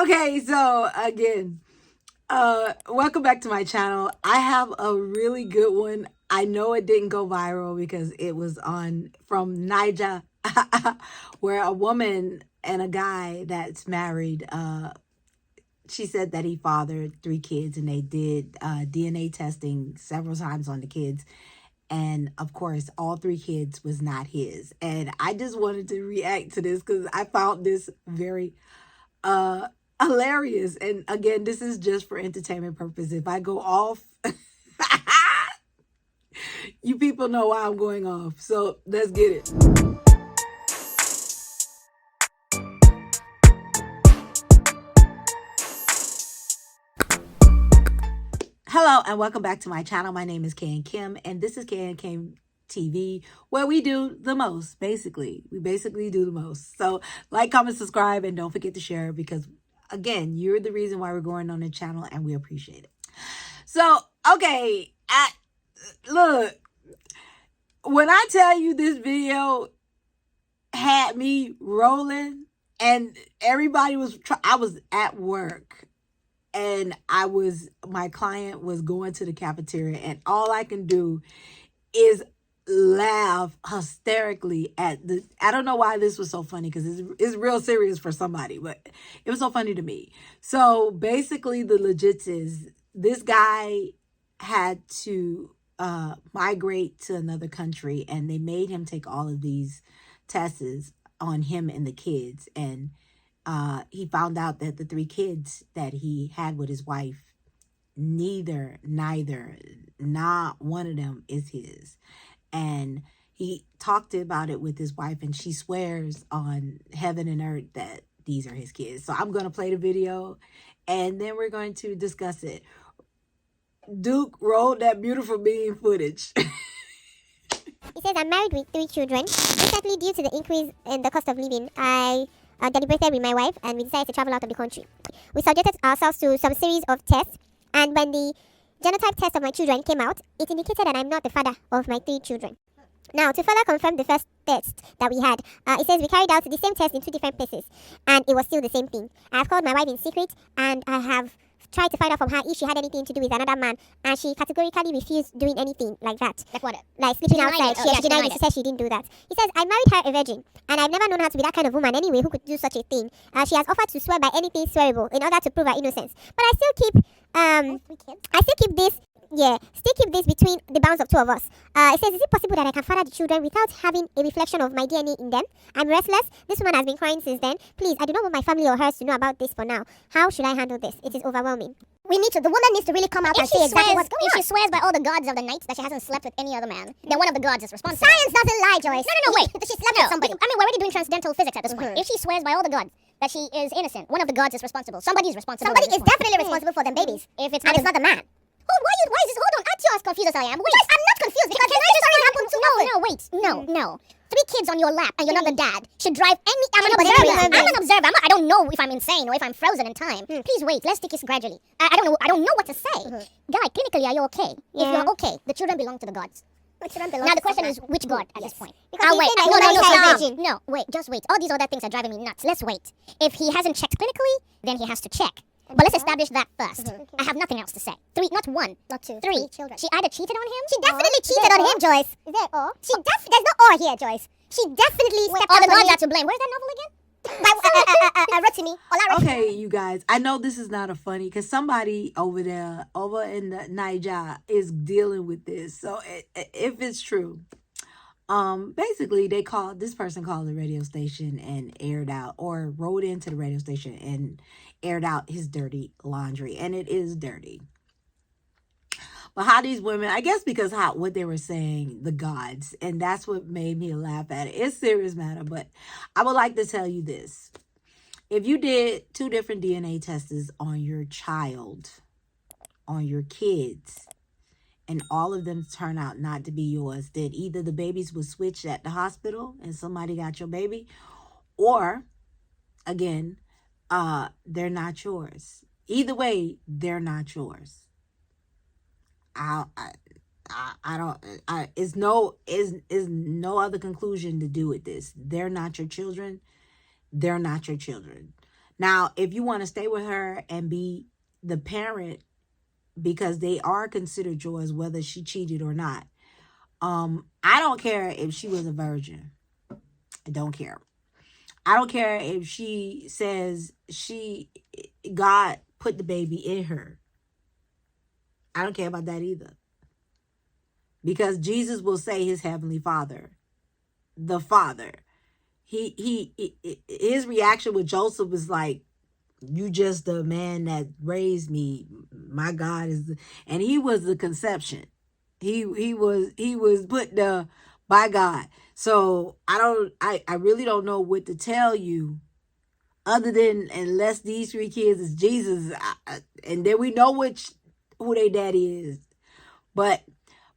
Okay, so again, welcome back to my channel. I have a really good one. I know it didn't go viral because it was on from Niga, where a woman and a guy that's married, she said that he fathered 3 kids and they did DNA testing several times on the kids. And of course, all 3 kids was not his. And I just wanted to react to this because I found this very uh hilarious. And again, this is just for entertainment purpose. If I go off, you people know why I'm going off. So let's get it. Hello and welcome back to my channel. My name is Kay and Kim, and this is Kay and Kim TV, where we do the most. We basically do the most. So like, comment, subscribe, and don't forget to share, because again, you're the reason why we're going on the channel, and we appreciate it. So okay, look, when I tell you this video had me rolling, and everybody was I was at work, and my client was going to the cafeteria, and all I can do is laugh hysterically at I don't know why this was so funny, because it's real serious for somebody, but it was so funny to me. So basically the legit is, this guy had to migrate to another country, and they made him take all of these tests on him and the kids, and he found out that the 3 kids that he had with his wife, neither, not one of them is his. And he talked about it with his wife, and she swears on heaven and earth that these are his kids. So I'm going to play the video, and then we're going to discuss it. Duke, rolled that beautiful bean footage. He says, I'm married with 3 children. Recently, due to the increase in the cost of living, I deliberated with my wife and we decided to travel out of the country. We subjected ourselves to some series of tests, and when the genotype test of my children came out, it indicated that I'm not the father of my 3 children. Now, to further confirm the first test that we had, it says we carried out the same test in 2 different places, and it was still the same thing. I have called my wife in secret, and I have tried to find out from her if she had anything to do with another man, and she categorically refused doing anything like that. Like what? Like sleeping outside. She She said she didn't do that. He says, I married her a virgin, and I've never known her to be that kind of woman anyway who could do such a thing. She has offered to swear by anything swearable in order to prove her innocence. But I still keep this between the bounds of 2 of us. It says, is it possible that I can father the children without having a reflection of my DNA in them? I'm restless. This woman has been crying since then. Please, I do not want my family or hers to know about this for now. How should I handle this? It is overwhelming. The woman needs to really come out and say exactly what's going on. If she swears by all the gods of the night that she hasn't slept with any other man, then one of the gods is responsible. Science doesn't lie, Joyce. No, wait. She slept with somebody. I mean, we're already doing transcendental physics at this point. If she swears by all the gods that she is innocent, one of the gods is responsible. Somebody is responsible. Somebody is definitely responsible for them babies. If it's And not, it's not the man. why is this? Hold on, aren't you as confused as I am? Wait, Joyce, I'm not confused because the same stories happen to us. No. 3 kids on your lap and you're not the dad should drive any. I'm an Anybody observer. I don't know if I'm insane or if I'm frozen in time. Please wait. Let's take this gradually. I don't know what to say. Guy, clinically, are you okay? If you're okay, the children belong to the gods. Now the question is, which god at this point? Because wait. stop. No, wait. Just wait. All these other things are driving me nuts. Let's wait. If he hasn't checked clinically, then he has to check. But let's establish that first. I have nothing else to say. 3, not 1, Not 2, 3 children. She either cheated on him. She definitely cheated on him, Joyce. Is there or? There's no or here, Joyce. She definitely stepped All out the on gods him. are to blame. Where's that novel again? Rotimi. Okay, you guys, I know this is not a funny, because somebody over in the Niger is dealing with this. So if it's true, basically this person called the radio station and aired out, or wrote into the radio station and aired out his dirty laundry, and it is dirty. But how these women, I guess because what they were saying, the gods, and that's what made me laugh at it. It's a serious matter, but I would like to tell you this. If you did 2 different DNA tests on your child, on your kids, and all of them turn out not to be yours, then either the babies were switched at the hospital and somebody got your baby, or, again, they're not yours. Either way, they're not yours. Is no other conclusion to do with this. They're not your children. They're not your children. Now, if you want to stay with her and be the parent, because they are considered yours, whether she cheated or not. I don't care if she was a virgin. I don't care. I don't care if she says God put the baby in her. I don't care about that either. Because Jesus will say his heavenly Father, the Father. His reaction with Joseph was like, you just the man that raised me. My God and he was the conception. He was put there by God. So I really don't know what to tell you other than, unless these 3 kids is Jesus, and then we know who their daddy is. But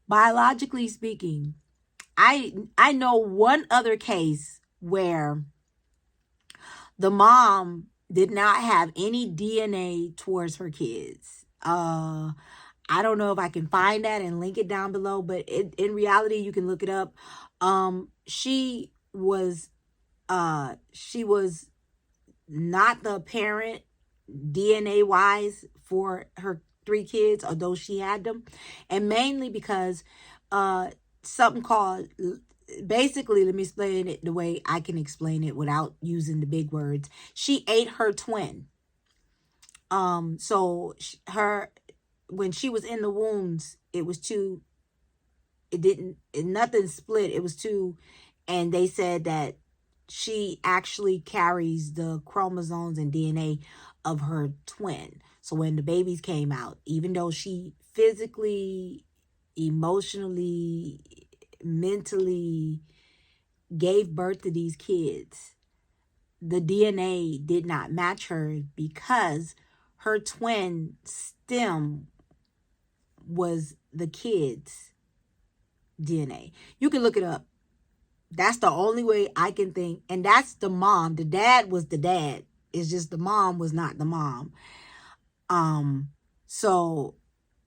biologically speaking, I know one other case where the mom did not have any DNA towards her kids. I don't know if I can find that and link it down below, but in reality, you can look it up. She was not the parent DNA wise for her 3 kids, although she had them, and mainly because something called, basically, let me explain it the way I can explain it without using the big words. She ate her twin. So when she was in the wombs, it was 2. Nothing split. It was 2. And they said that she actually carries the chromosomes and DNA of her twin. So when the babies came out, even though she physically, emotionally, mentally gave birth to these kids, the DNA did not match her because her twin stem was the kid's DNA. You can look it up. That's the only way I can think. And that's the mom. The dad was the dad. It's just the mom was not the mom. So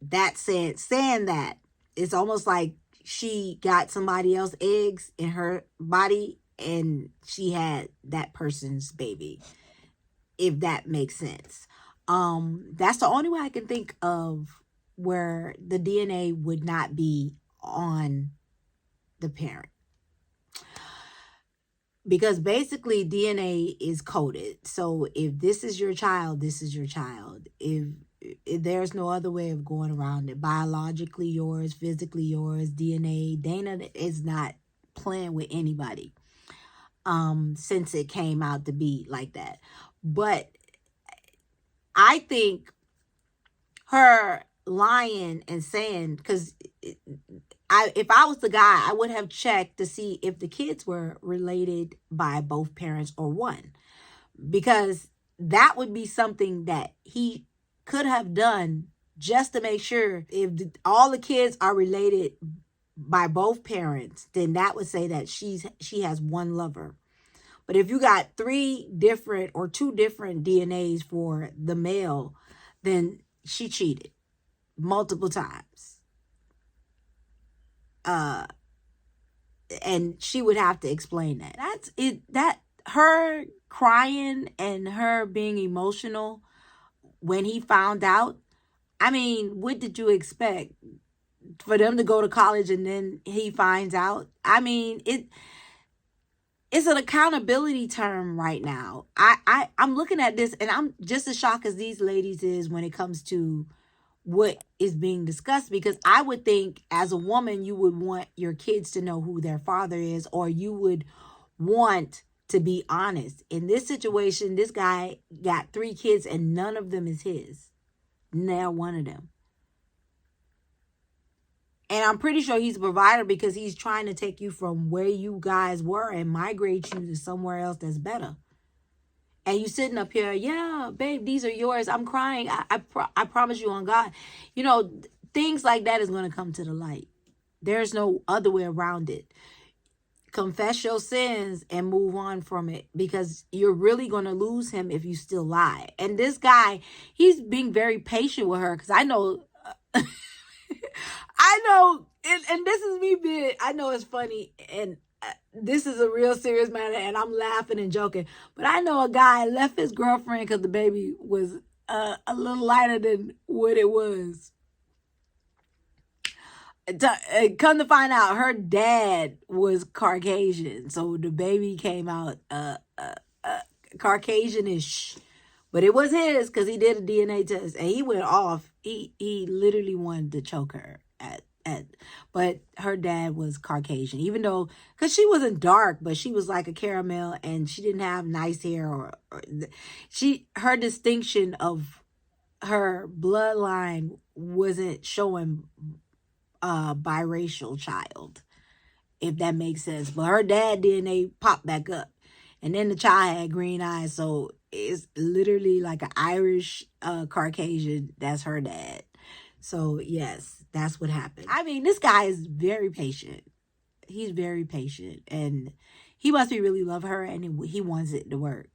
that saying that, it's almost like she got somebody else's eggs in her body and she had that person's baby, if that makes sense. That's the only way I can think of where the DNA would not be on the parent. Because basically DNA is coded. So if this is your child, this is your child. If there's no other way of going around it. Biologically yours, physically yours, DNA. Dana is not playing with anybody since it came out to be like that. But I think her lying and saying, because if I was the guy, I would have checked to see if the kids were related by both parents or one, because that would be something that he could have done just to make sure. If all the kids are related by both parents, then that would say that she has one lover. But if you got 3 different or 2 different DNAs for the male, then she cheated multiple times. And she would have to explain that. That's it. That her crying and her being emotional when he found out. I mean, what did you expect? For them to go to college and then he finds out? I mean, it's an accountability term right now. I'm looking at this and I'm just as shocked as these ladies is when it comes to what is being discussed, because I would think as a woman, you would want your kids to know who their father is, or you would want to be honest. In this situation, this guy got 3 kids and none of them is his. Not one of them. And I'm pretty sure he's a provider because he's trying to take you from where you guys were and migrate you to somewhere else that's better. And you sitting up here, yeah, babe, these are yours. I'm crying. I promise you on God. You know, things like that is going to come to the light. There's no other way around it. Confess your sins and move on from it, because you're really going to lose him if you still lie. And this guy, he's being very patient with her, because I know, and this is me being, I know it's funny, and this is a real serious matter, and I'm laughing and joking. But I know a guy left his girlfriend because the baby was a little lighter than what it was. Come to find out, her dad was Caucasian, so the baby came out Caucasianish, but it was his because he did a DNA test and he went off. He literally wanted to choke her but her dad was Caucasian, even though because she wasn't dark, but she was like a caramel and she didn't have nice hair or her distinction of her bloodline wasn't showing biracial child, if that makes sense. But her dad DNA popped back up. And then the child had green eyes. So it's literally like an Irish Caucasian. That's her dad. So yes, that's what happened. I mean, this guy is very patient. He's very patient. And he must be really love her and he wants it to work.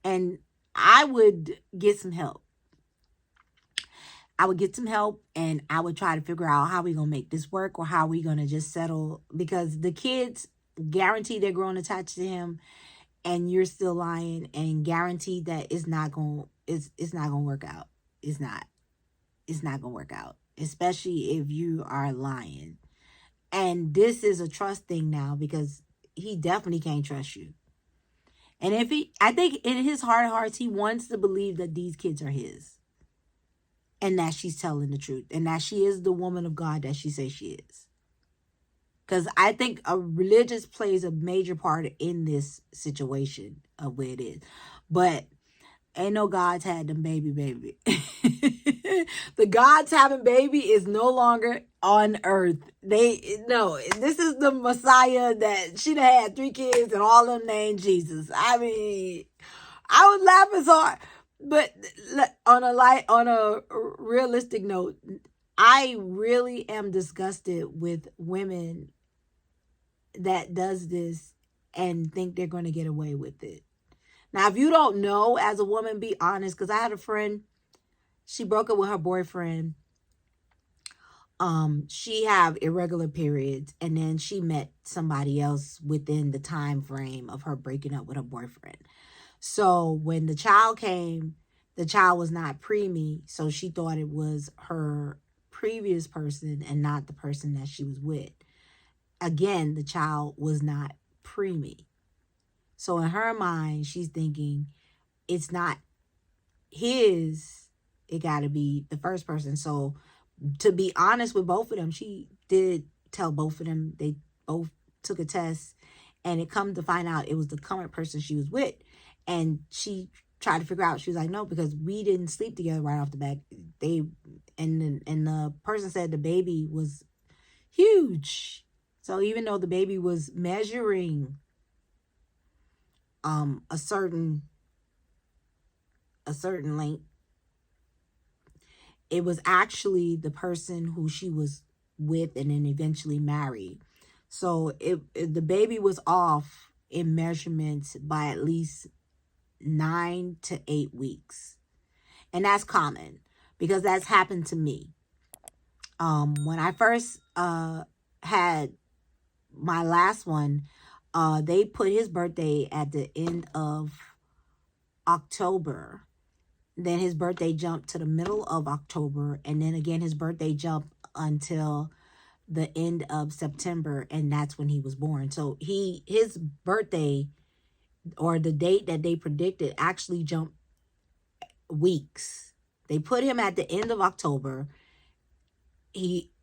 And I would get some help. I would get some help and I would try to figure out how we going to make this work or how we going to just settle. Because the kids, guaranteed they're growing attached to him and you're still lying, and guaranteed that it's not going to work out. It's not going to work out, especially if you are lying. And this is a trust thing now because he definitely can't trust you. And I think in his heart of hearts, he wants to believe that these kids are his. And that she's telling the truth. And that she is the woman of God that she says she is. Because I think a religious plays a major part in this situation of where it is. But ain't no gods had them baby. The gods having baby is no longer on earth. This is the Messiah that she'd have had 3 kids and all of them named Jesus. I mean, I was laughing so hard. But on a realistic note, I really am disgusted with women that does this and think they're going to get away with it. Now, if you don't know, as a woman, be honest. Because I had a friend, she broke up with her boyfriend. She have irregular periods, and then she met somebody else within the time frame of her breaking up with her boyfriend. So when the child came, the child was not preemie, so she thought it was her previous person and not the person that she was with. Again, the child was not preemie. So in her mind, she's thinking it's not his, it got to be the first person. So to be honest with both of them, she did tell both of them, they both took a test, and it come to find out it was the current person she was with. And she tried to figure out, she was like, no, because we didn't sleep together right off the bat. And the person said the baby was huge. So even though the baby was measuring a certain length, it was actually the person who she was with and then eventually married. So the baby was off in measurements by at least 9 to 8 weeks. And that's common because that's happened to me. When I first had my last one, they put his birthday at the end of October. Then his birthday jumped to the middle of October. And then again, his birthday jumped until the end of September. And that's when he was born. So his birthday, or the date that they predicted, actually jumped weeks. They put him at the end of October.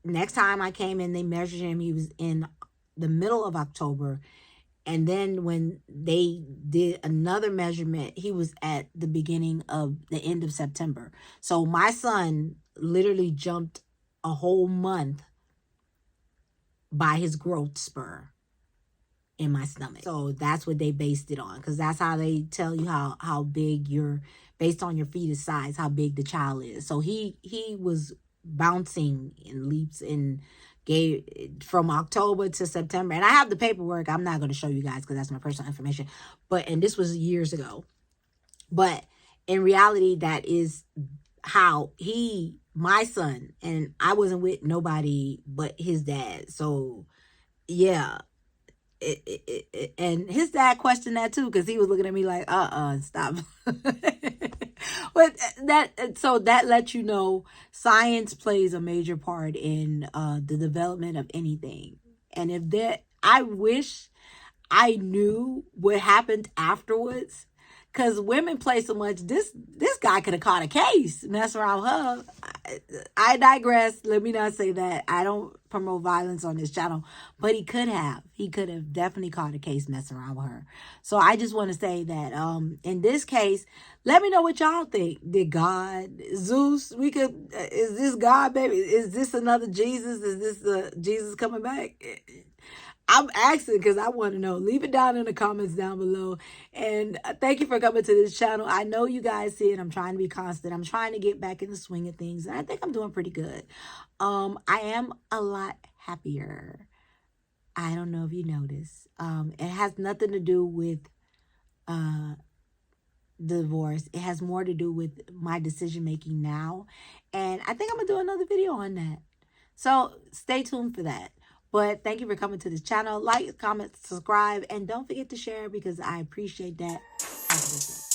Next time I came in, they measured him. He was in the middle of October. And then when they did another measurement, he was at the beginning of the end of September. So my son literally jumped a whole month by his growth spur in my stomach. So that's what they based it on, because that's how they tell you how big based on your fetus size, how big the child is. So he was bouncing in leaps and gave from October to September. And I have the paperwork. I'm not going to show you guys because that's my personal information. And this was years ago. But in reality, that is how my son, and I wasn't with nobody but his dad. So yeah. And his dad questioned that too, because he was looking at me like, stop. But so that lets you know science plays a major part in the development of anything. And if that, I wish I knew what happened afterwards, because women play so much. This guy could have caught a case mess around with her. I digress. Let me not say that. I don't promote violence on this channel, but he could have. He could have definitely caught a case messing around with her. So I just want to say that in this case, let me know what y'all think. Did God, Zeus, is this God, baby? Is this another Jesus? Is this Jesus coming back? I'm asking because I want to know. Leave it down in the comments down below. And thank you for coming to this channel. I know you guys see it. I'm trying to be constant. I'm trying to get back in the swing of things. And I think I'm doing pretty good. I am a lot happier. I don't know if you noticed. It has nothing to do with divorce. It has more to do with my decision making now. And I think I'm going to do another video on that. So stay tuned for that. But thank you for coming to this channel. Like, comment, subscribe, and don't forget to share because I appreciate that. Have a good day.